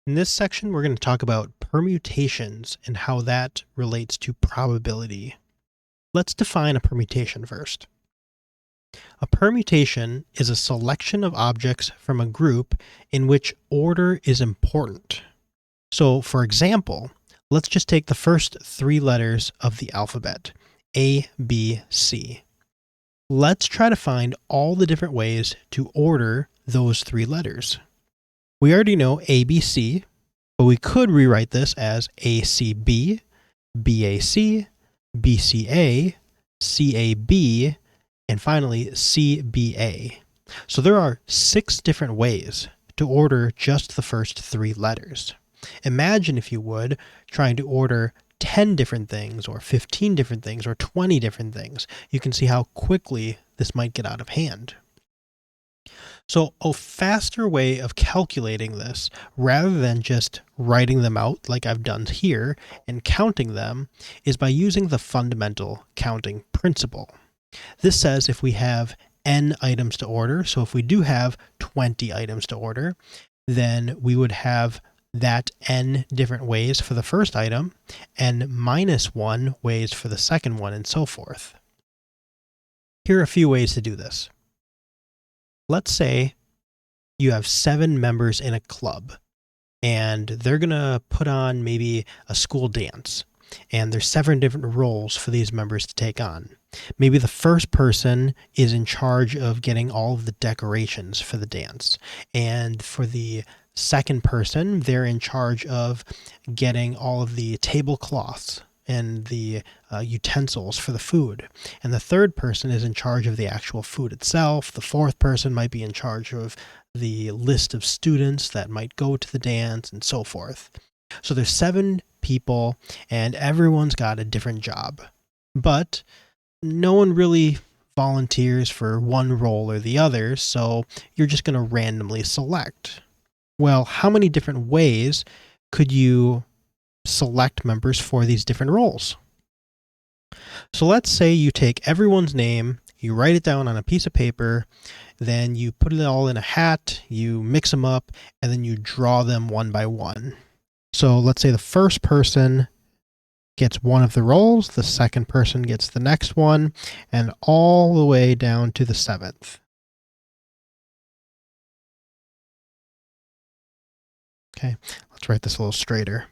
In this section, we're going to talk about permutations and how that relates to probability. Let's define a permutation first. A permutation is a selection of objects from a group in which order is important. So, for example, let's just take the first three letters of the alphabet, A, B, C. Let's try to find all the different ways to order those three letters. We already know ABC, but we could rewrite this as ACB, BAC, BCA, CAB, and finally CBA. So there are 6 different ways to order just the first 3 letters. Imagine, if you would, trying to order 10 different things or 15 different things or 20 different things. You can see how quickly this might get out of hand. So a faster way of calculating this, rather than just writing them out like I've done here and counting them, is by using the fundamental counting principle. This says if we have n items to order, so if we do have 20 items to order, then we would have that n different ways for the first item and minus 1 ways for the second one, and so forth. Here are a few ways to do this. Let's say you have 7 members in a club and they're going to put on maybe a school dance, and there's 7 different roles for these members to take on. Maybe the first person is in charge of getting all of the decorations for the dance, and for the second person, they're in charge of getting all of the tablecloths and the utensils for the food. And the third person is in charge of the actual food itself. The fourth person might be in charge of the list of students that might go to the dance, and so forth. So there's 7 people and everyone's got a different job. But no one really volunteers for one role or the other, so you're just going to randomly select. Well, how many different ways could you select members for these different roles? So let's say you take everyone's name, you write it down on a piece of paper, then you put it all in a hat, you mix them up, and then you draw them one by one. So let's say the first person gets one of the roles, the second person gets the next one, and all the way down to the 7th. Okay, let's write this a little straighter.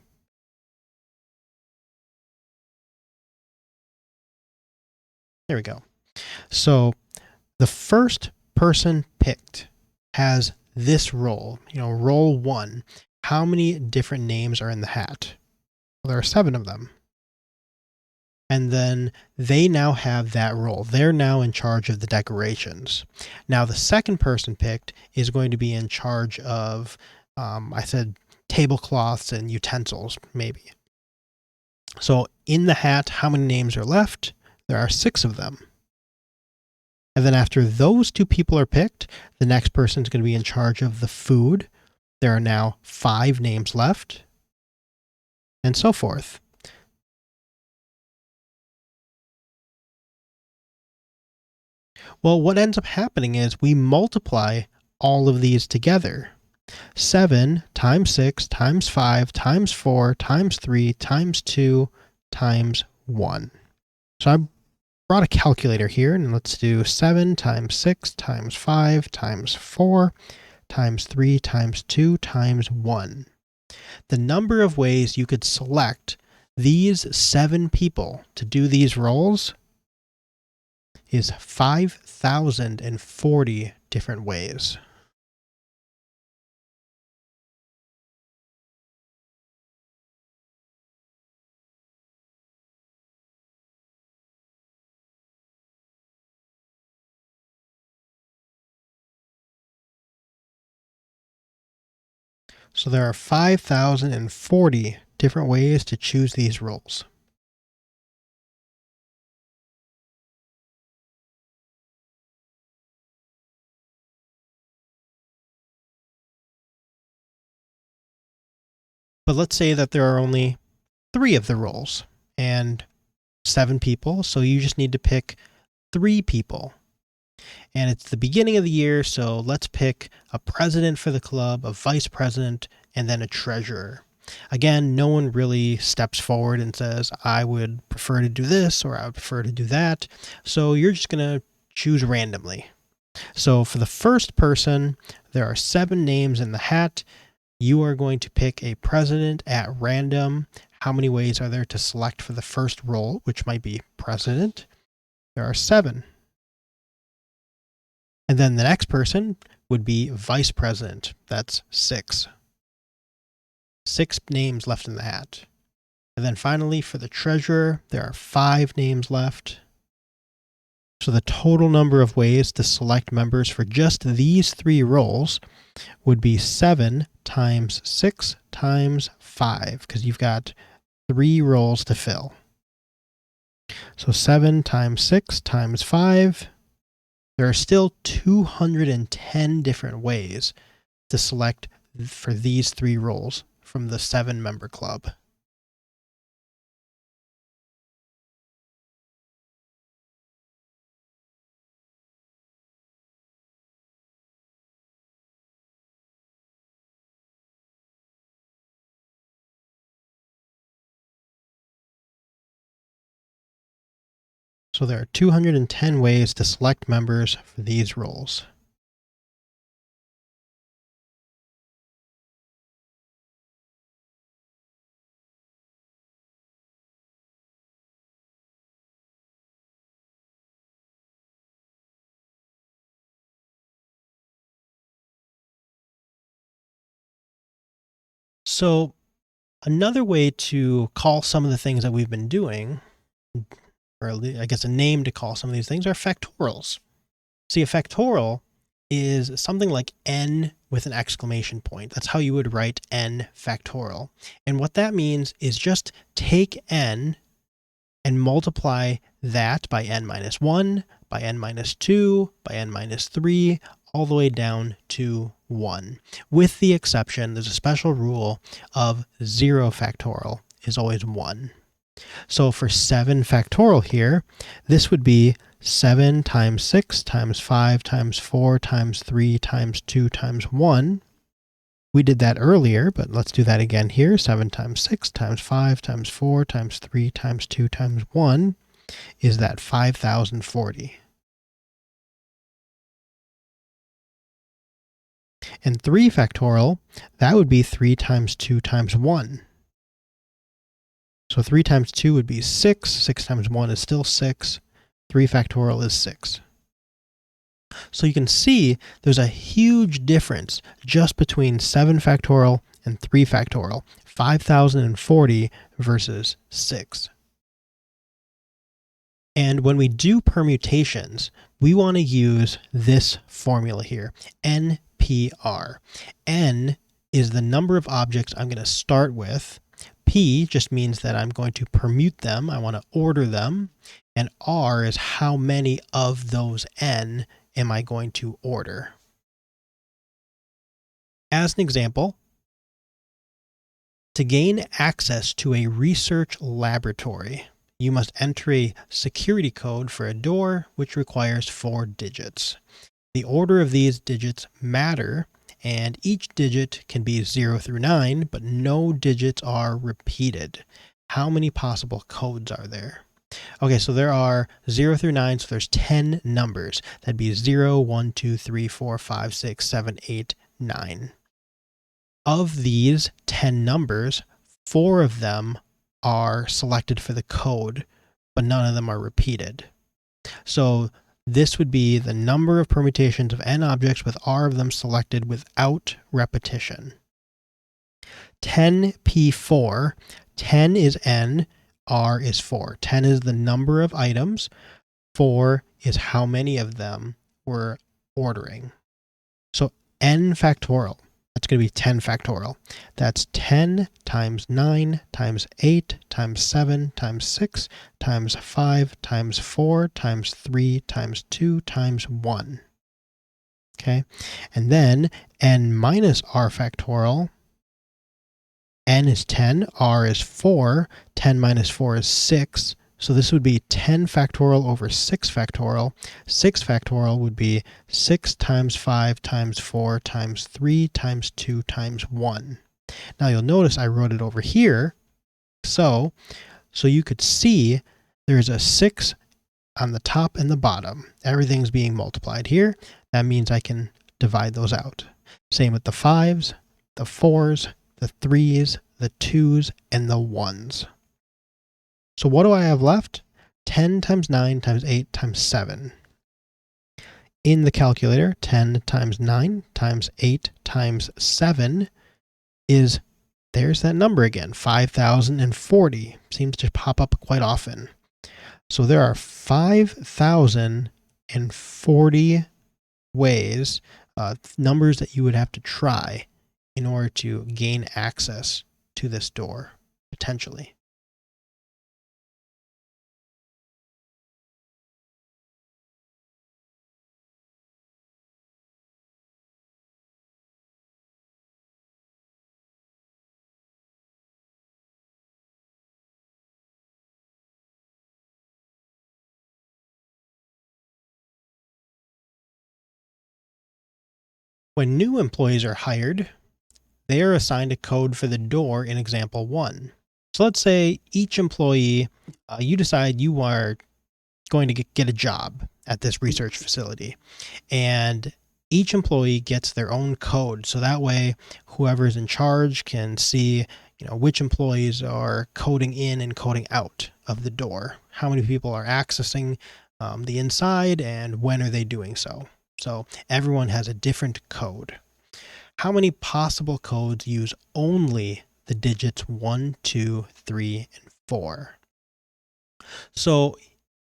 There we go. So the first person picked has this role, role 1. How many different names are in the hat? Well, there are 7 of them. And then they now have that role. They're now in charge of the decorations. Now the second person picked is going to be in charge of, I said tablecloths and utensils, maybe. So in the hat, how many names are left? There are 6 of them. And then after those 2 people are picked, the next person is going to be in charge of the food. There are now 5 names left, and so forth. Well, what ends up happening is we multiply all of these together. 7 times 6 times 5 times 4 times 3 times 2 times 1. So I brought a calculator here, and let's do 7 times 6 times 5 times 4 times 3 times 2 times 1. The number of ways you could select these 7 people to do these roles is 5,040 different ways. So there are 5,040 different ways to choose these roles. But let's say that there are only 3 of the roles and 7 people, so you just need to pick 3 people. And it's the beginning of the year, so let's pick a president for the club, a vice president, and then a treasurer. Again, no one really steps forward and says, I would prefer to do this or I would prefer to do that. So you're just going to choose randomly. So for the first person, there are 7 names in the hat. You are going to pick a president at random. How many ways are there to select for the first role, which might be president? There are 7. And then the next person would be vice president. That's 6. 6 names left in the hat. And then finally, for the treasurer, there are 5 names left. So the total number of ways to select members for just these 3 roles would be 7 times 6 times 5, because you've got 3 roles to fill. So 7 times 6 times 5, there are still 210 different ways to select for these 3 roles from the 7-member club. So there are 210 ways to select members for these roles. So another way to call some of the things that we've been doing, or I guess a name to call some of these things, are factorials. See, a factorial is something like n with an exclamation point. That's how you would write n factorial. And what that means is just take n and multiply that by n minus 1, by n minus 2, by n minus 3, all the way down to 1. With the exception, there's a special rule of 0 factorial is always 1. So for 7 factorial here, this would be 7 times 6 times 5 times 4 times 3 times 2 times 1. We did that earlier, but let's do that again here. 7 times 6 times 5 times 4 times 3 times 2 times 1 is that 5,040. And 3 factorial, that would be 3 times 2 times 1. So 3 times 2 would be 6. 6 times 1 is still 6. 3 factorial is 6. So you can see there's a huge difference just between 7 factorial and 3 factorial. 5,040 versus 6. And when we do permutations, we want to use this formula here, NPR. N is the number of objects I'm going to start with. P just means that I'm going to permute them. I want to order them. And R is how many of those N am I going to order. As an example, to gain access to a research laboratory, you must enter a security code for a door, which requires 4 digits. The order of these digits matter, and each digit can be 0 through 9, but no digits are repeated. How many possible codes are there? Okay, so there are 0 through 9, so there's 10 numbers. That'd be 0, 1, 2, 3, 4, 5, 6, 7, 8, 9. Of these 10 numbers, 4 of them are selected for the code, but none of them are repeated. So this would be the number of permutations of n objects with r of them selected without repetition. 10p4, 10 is n, r is 4. 10 is the number of items, 4 is how many of them we're ordering. So n factorial, that's going to be 10 factorial. That's 10 times 9 times 8 times 7 times 6 times 5 times 4 times 3 times 2 times 1. Okay, and then n minus r factorial. N is 10, r is 4, 10 minus 4 is 6. So this would be 10 factorial over 6 factorial. 6 factorial would be 6 times 5 times 4 times 3 times 2 times 1. Now you'll notice I wrote it over here. So you could see there's a 6 on the top and the bottom. Everything's being multiplied here. That means I can divide those out. Same with the 5s, the 4s, the 3s, the 2s, and the 1s. So what do I have left? 10 times 9 times 8 times 7. In the calculator, 10 times 9 times 8 times 7 is, there's that number again, 5,040. Seems to pop up quite often. So there are 5,040 ways, numbers that you would have to try in order to gain access to this door, potentially. When new employees are hired, they are assigned a code for the door in example 1. So let's say each employee, you decide you are going to get a job at this research facility, and each employee gets their own code. So that way, whoever is in charge can see, which employees are coding in and coding out of the door, how many people are accessing the inside, and when are they doing so. So everyone has a different code. How many possible codes use only the digits 1, 2, 3, and 4? So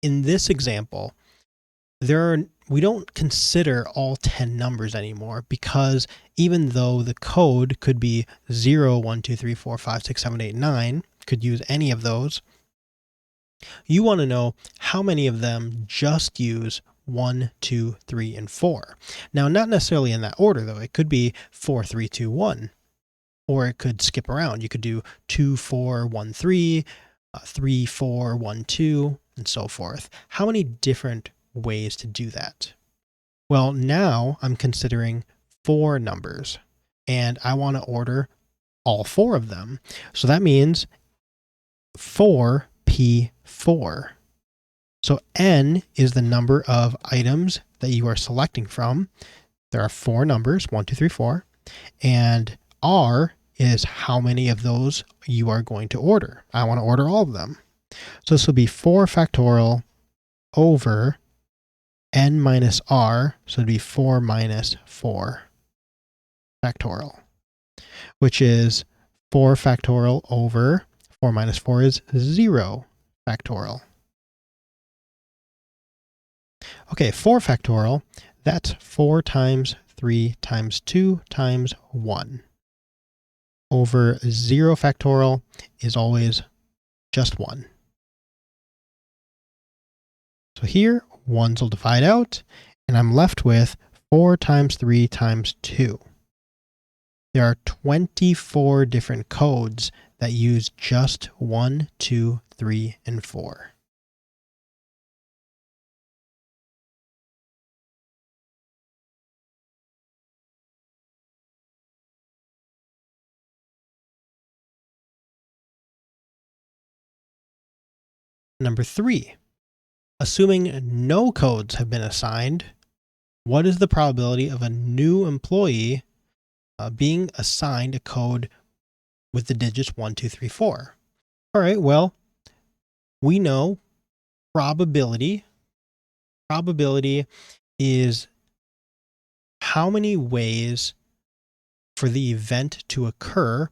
in this example, we don't consider all 10 numbers anymore, because even though the code could be 0, 1, 2, 3, 4, 5, 6, 7, 8, 9, could use any of those, you want to know how many of them just use 1, 2, 3, and 4. Now, not necessarily in that order, though. It could be 4, 3, 2, 1. Or it could skip around. You could do 2, 4, 1, 3, 3, 4, 1, 2, and so forth. How many different ways to do that? Well, now I'm considering 4 numbers, and I want to order all 4 of them. So that means 4P4. So N is the number of items that you are selecting from. There are 4 numbers, 1, 2, 3, 4. And R is how many of those you are going to order. I want to order all of them. So this will be 4 factorial over N minus R. So it'd be 4 minus 4 factorial, which is 4 factorial over 4 minus 4 is 0 factorial. Okay, 4 factorial, that's 4 times 3 times 2 times 1. Over 0 factorial is always just 1. So here, 1s will divide out, and I'm left with 4 times 3 times 2. There are 24 different codes that use just 1, 2, 3, and 4. Number 3, assuming no codes have been assigned, what is the probability of a new employee being assigned a code with the digits 1, 2, 3, 4? All right, well, we know probability is how many ways for the event to occur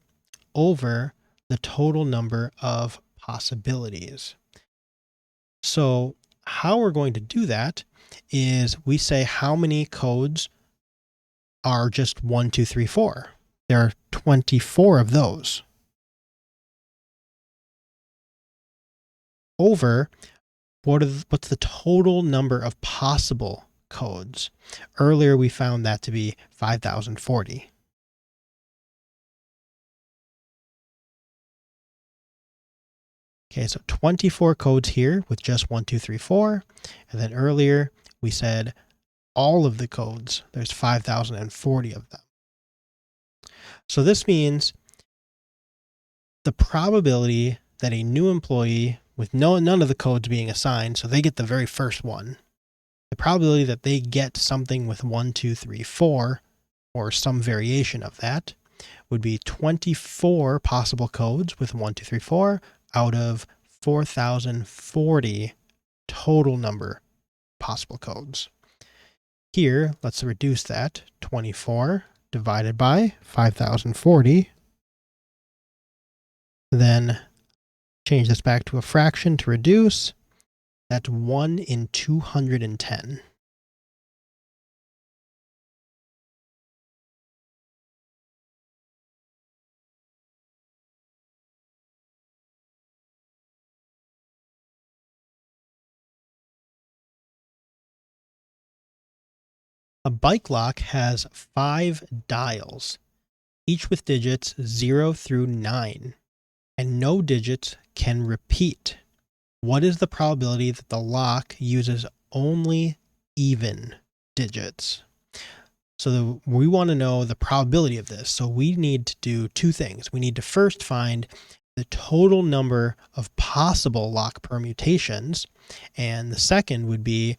over the total number of possibilities. So how we're going to do that is we say how many codes are just 1, 2, 3, 4. There are 24 of those. Over what's the total number of possible codes? Earlier we found that to be 5,040. Okay, so 24 codes here with just 1, 2, 3, 4. And then earlier we said all of the codes, there's 5,040 of them. So this means the probability that a new employee with none of the codes being assigned, so they get the very first one, the probability that they get something with 1, 2, 3, 4, or some variation of that, would be 24 possible codes with 1, 2, 3, 4 out of 4,040 total number possible codes. Here, let's reduce that. 24 divided by 5,040. Then change this back to a fraction to reduce. That's 1 in 210. A bike lock has 5 dials, each with digits 0 through 9, and no digits can repeat. What is the probability that the lock uses only even digits? So we want to know the probability of this. So we need to do two things. We need to first find the total number of possible lock permutations, and the second would be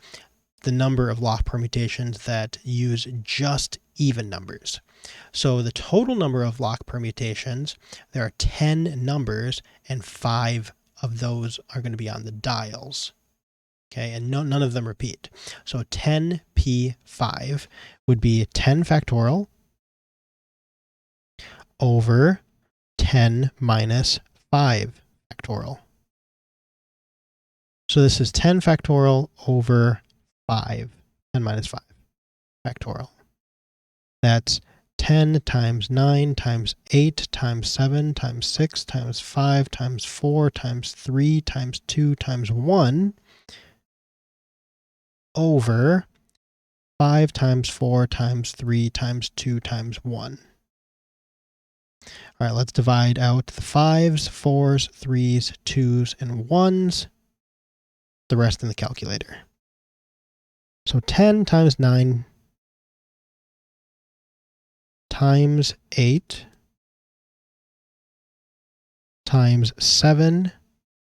the number of lock permutations that use just even numbers. So the total number of lock permutations, there are 10 numbers, and 5 of those are going to be on the dials. Okay, and none of them repeat. So 10p5 would be 10 factorial over 10 minus 5 factorial. So this is 10 factorial over 5, 10 minus 5 factorial. That's 10 times 9 times 8 times 7 times 6 times 5 times 4 times 3 times 2 times 1 over 5 times 4 times 3 times 2 times 1. All right, let's divide out the 5s, 4s, 3s, 2s, and 1s, the rest in the calculator. So 10 times 9 times 8 times 7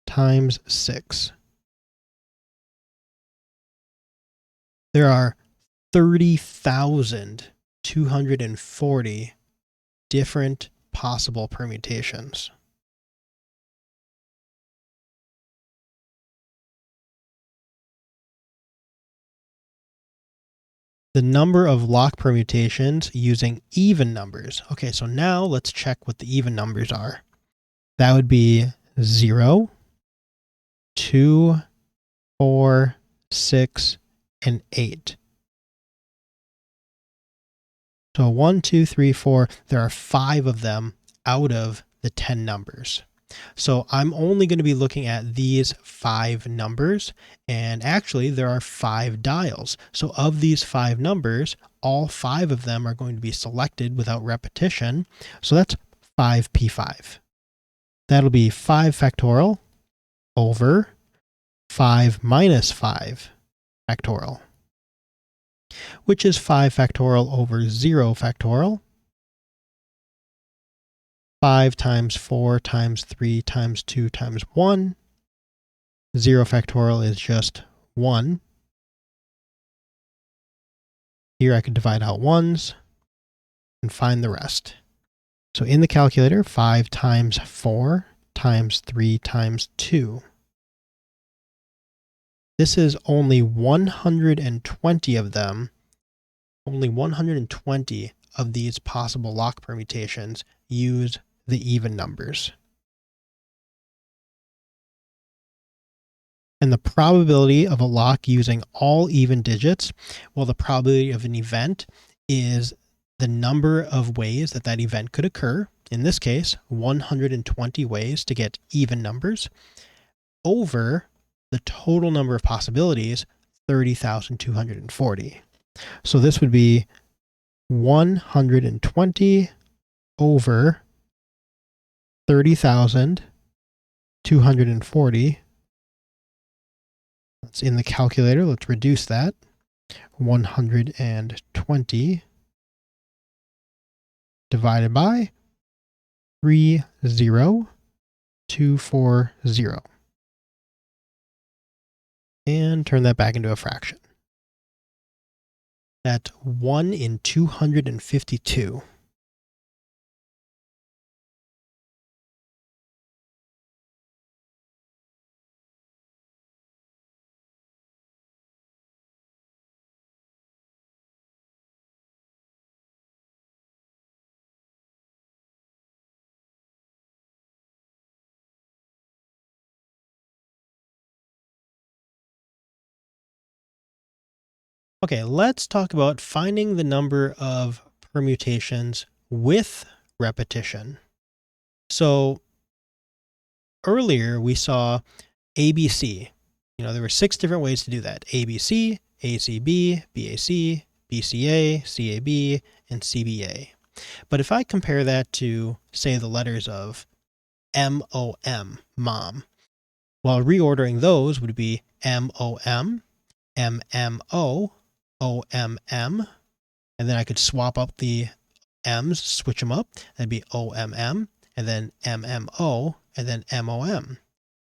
times 6. There are 30,240 different possible permutations. The number of lock permutations using even numbers. Okay, so now let's check what the even numbers are. That would be 0, 2, 4, 6, and 8. So 1, 2, 3, 4, there are 5 of them out of the 10 numbers. So I'm only going to be looking at these 5 numbers, and actually there are 5 dials. So of these 5 numbers, all 5 of them are going to be selected without repetition. So that's 5p5. That'll be 5 factorial over 5 minus 5 factorial, which is 5 factorial over 0 factorial. 5 times 4 times 3 times 2 times 1. 0 factorial is just 1. Here I could divide out 1s and find the rest. So in the calculator, 5 times 4 times 3 times 2. This is only 120 of them. Only 120 of these possible lock permutations use the even numbers. And the probability of a lock using all even digits, well, the probability of an event is the number of ways that that event could occur. In this case, 120 ways to get even numbers over the total number of possibilities, 30,240. So this would be 120 over 30,240. That's in the calculator. Let's reduce that. 120 divided by 30 240. And turn that back into a fraction. That's 1 in 252. Okay, let's talk about finding the number of permutations with repetition. So earlier we saw ABC. There were 6 different ways to do that. ABC, ACB, BAC, BCA, CAB, and CBA. But if I compare that to, say, the letters of MOM, mom, well, reordering those would be MOM, MMO, OMM, and then I could swap up the M's, switch them up. That'd be OMM, and then MMO, and then MOM.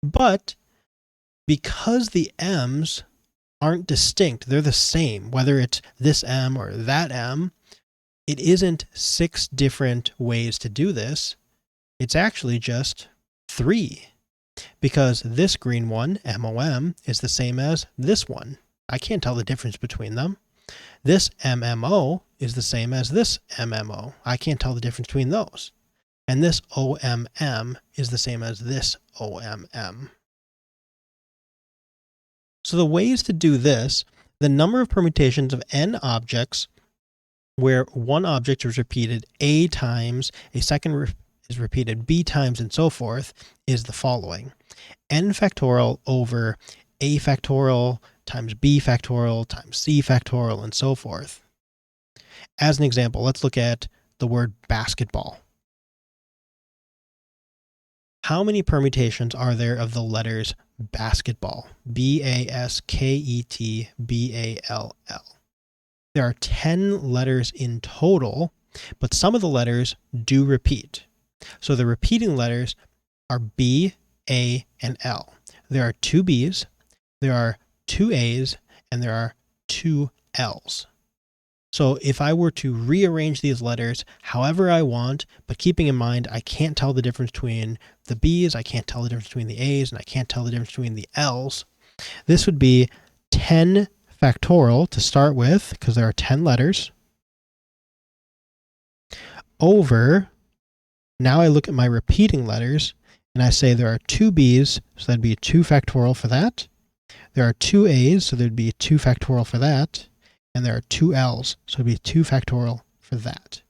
But because the M's aren't distinct, they're the same, whether it's this M or that M, it isn't 6 different ways to do this. It's actually just 3. Because this green one, MOM, is the same as this one. I can't tell the difference between them. This MMO is the same as this MMO. I can't tell the difference between those. And this OMM is the same as this OMM. So the ways to do this, the number of permutations of n objects where one object is repeated a times, a second is repeated b times, and so forth, is the following. N factorial over a factorial times b factorial times c factorial, and so forth. As an example, let's look at the word basketball. How many permutations are there of the letters basketball? B-A-S-K-E-T-B-A-L-L. There are 10 letters in total, but some of the letters do repeat. So the repeating letters are B, A, and L. There are 2 B's, there are 2 A's, and there are 2 L's. So if I were to rearrange these letters however I want, but keeping in mind I can't tell the difference between the B's, I can't tell the difference between the A's, and I can't tell the difference between the L's, this would be 10 factorial to start with, because there are 10 letters, over, now I look at my repeating letters, and I say there are 2 B's, so that'd be 2 factorial for that. There are 2 A's, so there'd be 2 factorial for that. And there are 2 L's, so it'd be 2 factorial for that.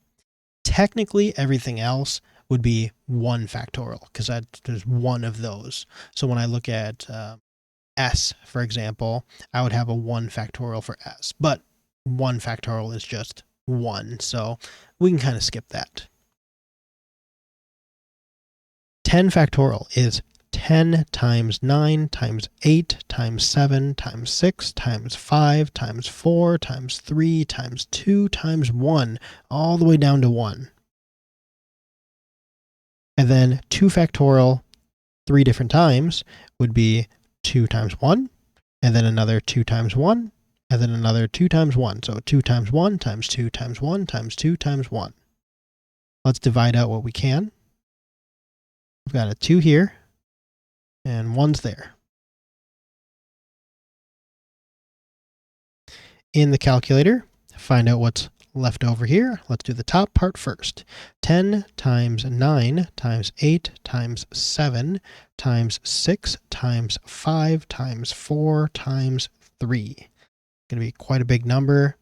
Technically, everything else would be 1 factorial, because there's one of those. So when I look at S, for example, I would have a 1 factorial for S. But 1 factorial is just 1, so we can kind of skip that. 10 factorial is 10 times 9 times 8 times 7 times 6 times 5 times 4 times 3 times 2 times 1, all the way down to 1. And then 2 factorial 3 different times would be 2 times 1, and then another 2 times 1, and then another 2 times 1. So 2 times 1 times 2 times 1 times 2 times 1. Let's divide out what we can. We've got a 2 here, and 1's there. In the calculator, find out what's left over here. Let's do the top part first. 10 times 9 times 8 times 7 times 6 times 5 times 4 times 3. Going to be quite a big number.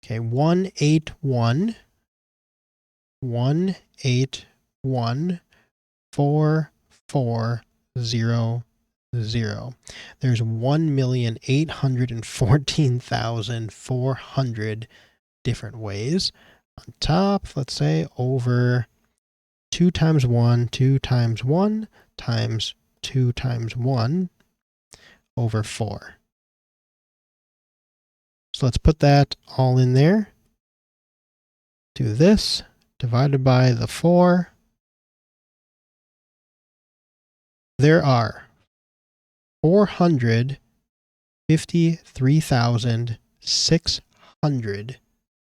Okay, 181, 181, 4400. There's 1,814,400 different ways. On top, let's say over 2 times 1, 2 times 1 times 2 times 1 over 4. So let's put that all in there. Do this divided by the 4. there are 453,600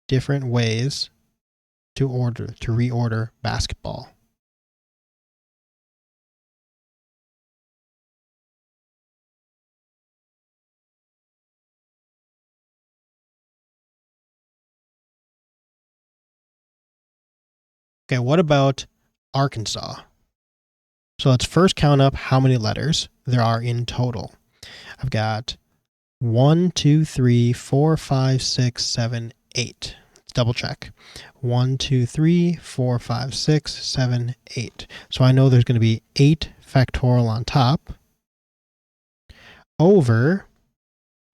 different ways to reorder basketball. Okay, what about Arkansas? So let's first count up how many letters there are in total. I've got 1, 2, 3, 4, 5, 6, 7, 8. Let's double check. 1, 2, 3, 4, 5, 6, 7, 8. So I know there's going to be 8 factorial on top over,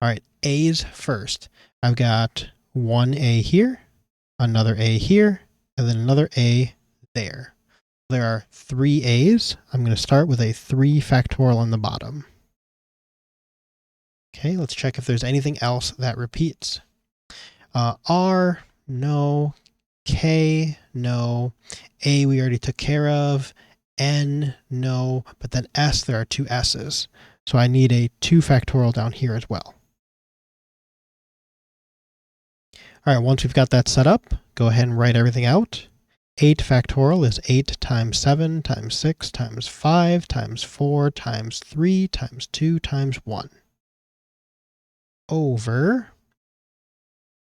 all right, A's first. I've got one A here, another A here, and then another A there. There are 3 A's. I'm going to start with a 3 factorial on the bottom. Okay, let's check if there's anything else that repeats. R, no. K, no. A, we already took care of. N, no. But then S, there are 2 S's. So I need a 2 factorial down here as well. All right, once we've got that set up, go ahead and write everything out. 8 factorial is 8 times 7 times 6 times 5 times 4 times 3 times 2 times 1. Over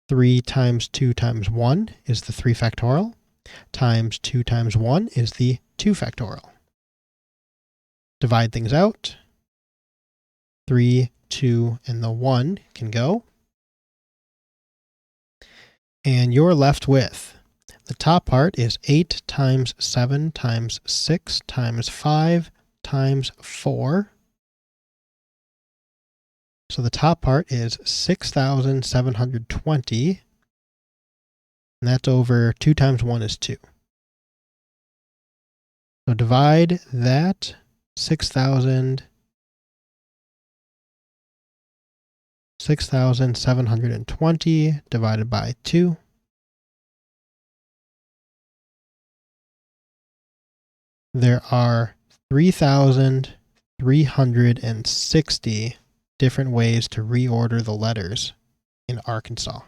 3 times 2 times 1 is the 3 factorial, times 2 times 1 is the 2 factorial. Divide things out. 3, 2, and the 1 can go. And you're left with, the top part is 8 times 7 times 6 times 5 times 4. So the top part is 6,720, and that's over 2 times 1 is 2. So divide that 6,720 divided by 2. There are 3,360 different ways to reorder the letters in Arkansas.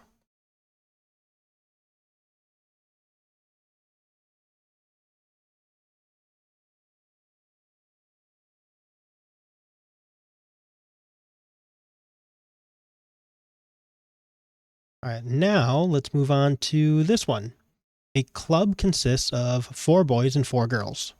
All right, now let's move on to this one. A club consists of 4 boys and 4 girls.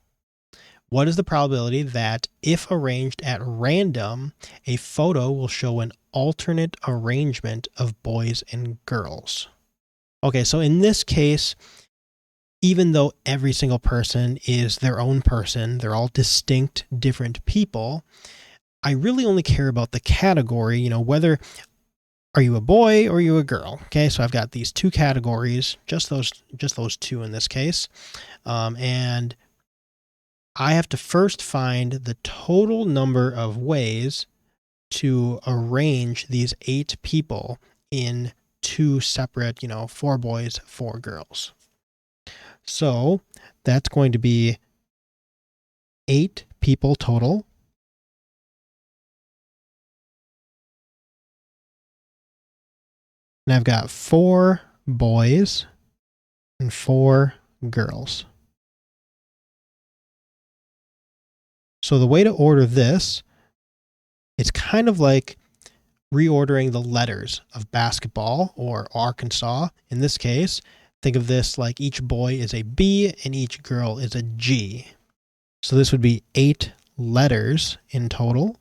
What is the probability that, if arranged at random, a photo will show an alternate arrangement of boys and girls? Okay, so in this case, even though every single person is their own person, they're all distinct, different people, I really only care about the category, whether are you a boy or are you a girl? Okay, so I've got these 2 categories, just those 2 in this case, and I have to first find the total number of ways to arrange these 8 people in 2 separate, 4 boys, 4 girls. So that's going to be 8 people total. And I've got 4 boys and 4 girls. So the way to order this, it's kind of like reordering the letters of basketball or Arkansas. In this case, think of this like each boy is a B and each girl is a G. So this would be 8 letters in total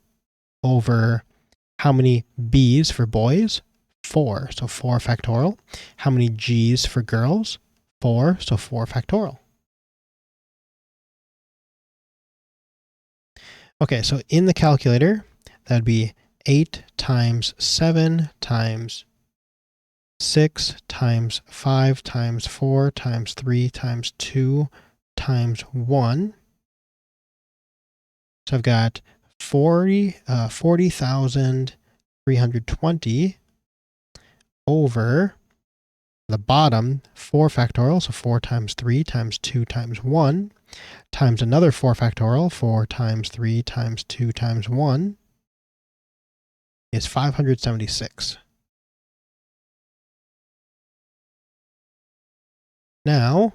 over how many B's for boys? 4, so 4 factorial. How many G's for girls? 4, so 4 factorial. Okay, so in the calculator, that would be 8 times 7 times 6 times 5 times 4 times 3 times 2 times 1. So I've got 40,320 over The bottom, 4 factorial, so 4 times 3 times 2 times 1, times another 4 factorial, 4 times 3 times 2 times 1, is 576. Now,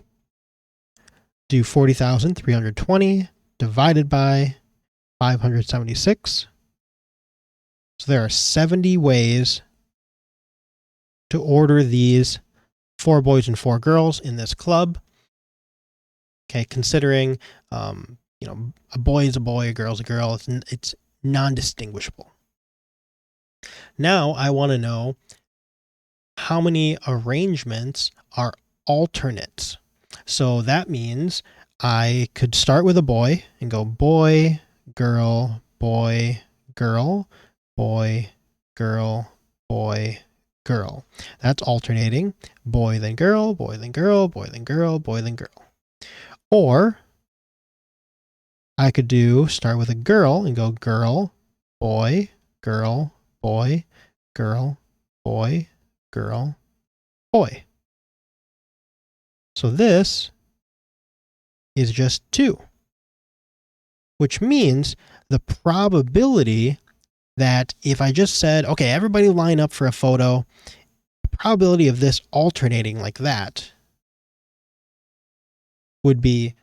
do 40,320 divided by 576. So there are 70 ways to order these 4 boys and 4 girls in this club. Okay, considering, a boy is a boy, a girl is a girl, it's non-distinguishable. Now I want to know how many arrangements are alternates. So that means I could start with a boy and go boy, girl, boy, girl, boy, girl, boy, girl. That's alternating. Boy, then girl, boy, then girl, boy, then girl, boy, then girl. Or I could start with a girl and go girl, boy, girl, boy, girl, boy, girl, boy. So this is just 2, which means the probability that if I just said, okay, everybody line up for a photo, the probability of this alternating like that would be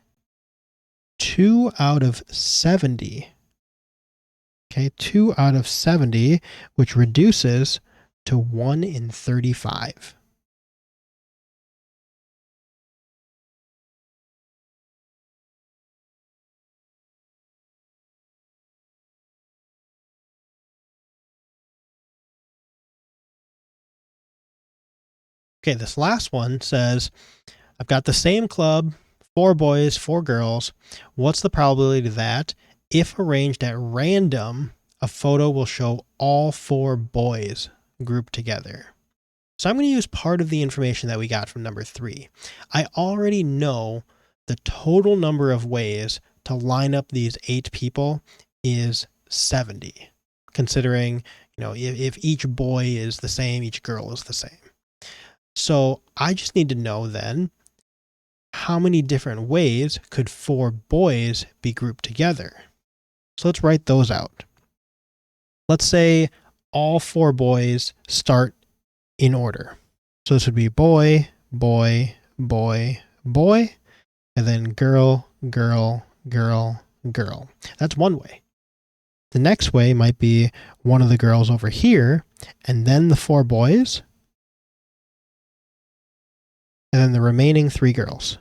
2 out of 70. Okay, 2 out of 70, which reduces to 1 in 35. Okay, this last one says, I've got the same club, 4 boys, 4 girls. What's the probability that, if arranged at random, a photo will show all 4 boys grouped together? So I'm going to use part of the information that we got from number 3. I already know the total number of ways to line up these 8 people is 70, considering, if each boy is the same, each girl is the same. So I just need to know then, how many different ways could 4 boys be grouped together? So let's write those out. Let's say all 4 boys start in order. So this would be boy, boy, boy, boy, and then girl, girl, girl, girl. That's one way. The next way might be one of the girls over here, and then the 4 boys, and then the remaining 3 girls.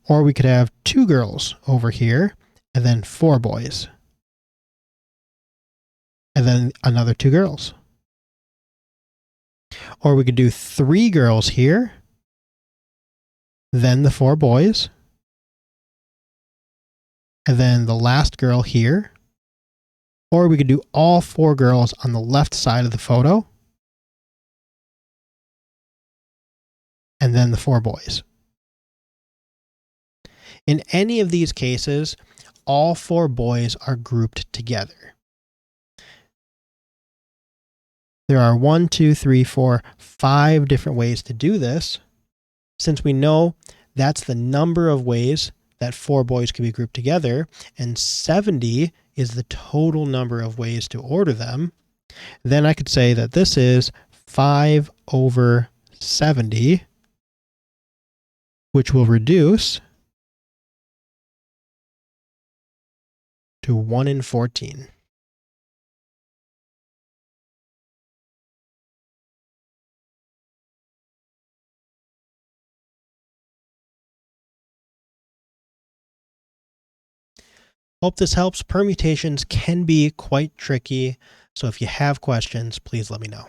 Or we could have 2 girls over here, and then 4 boys, and then another 2 girls. Or we could do 3 girls here, then the 4 boys, and then the last girl here. Or we could do all 4 girls on the left side of the photo, and then the 4 boys. In any of these cases, all 4 boys are grouped together. There are 1, 2, 3, 4, 5 different ways to do this. Since we know that's the number of ways that 4 boys can be grouped together, and 70 is the total number of ways to order them, then I could say that this is 5 over 70, which will reduce to 1 in 14. Hope this helps. Permutations can be quite tricky, so if you have questions, please let me know.